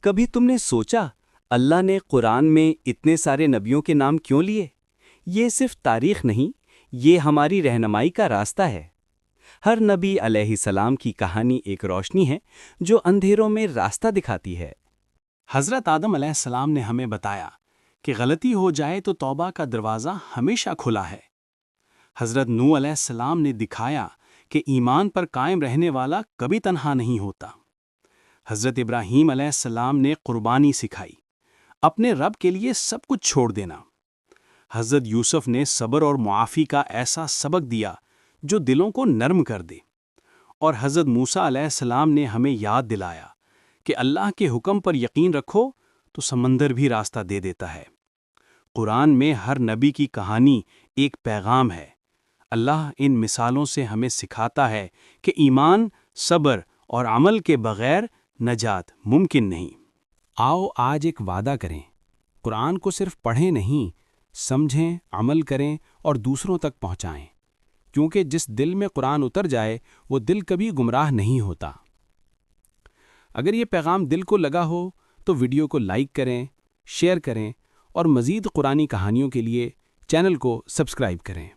کبھی تم نے سوچا اللہ نے قرآن میں اتنے سارے نبیوں کے نام کیوں لیے؟ یہ صرف تاریخ نہیں، یہ ہماری رہنمائی کا راستہ ہے۔ ہر نبی علیہ السلام کی کہانی ایک روشنی ہے جو اندھیروں میں راستہ دکھاتی ہے۔ حضرت آدم علیہ السلام نے ہمیں بتایا کہ غلطی ہو جائے تو توبہ کا دروازہ ہمیشہ کھلا ہے۔ حضرت نوح علیہ السلام نے دکھایا کہ ایمان پر قائم رہنے والا کبھی تنہا نہیں ہوتا۔ حضرت ابراہیم علیہ السلام نے قربانی سکھائی، اپنے رب کے لیے سب کچھ چھوڑ دینا۔ حضرت یوسف نے صبر اور معافی کا ایسا سبق دیا جو دلوں کو نرم کر دے۔ اور حضرت موسیٰ علیہ السلام نے ہمیں یاد دلایا کہ اللہ کے حکم پر یقین رکھو تو سمندر بھی راستہ دے دیتا ہے۔ قرآن میں ہر نبی کی کہانی ایک پیغام ہے۔ اللہ ان مثالوں سے ہمیں سکھاتا ہے کہ ایمان، صبر اور عمل کے بغیر نجات ممکن نہیں۔ آؤ آج ایک وعدہ کریں، قرآن کو صرف پڑھیں نہیں، سمجھیں، عمل کریں اور دوسروں تک پہنچائیں، کیونکہ جس دل میں قرآن اتر جائے وہ دل کبھی گمراہ نہیں ہوتا۔ اگر یہ پیغام دل کو لگا ہو تو ویڈیو کو لائک کریں، شیئر کریں اور مزید قرآنی کہانیوں کے لیے چینل کو سبسکرائب کریں۔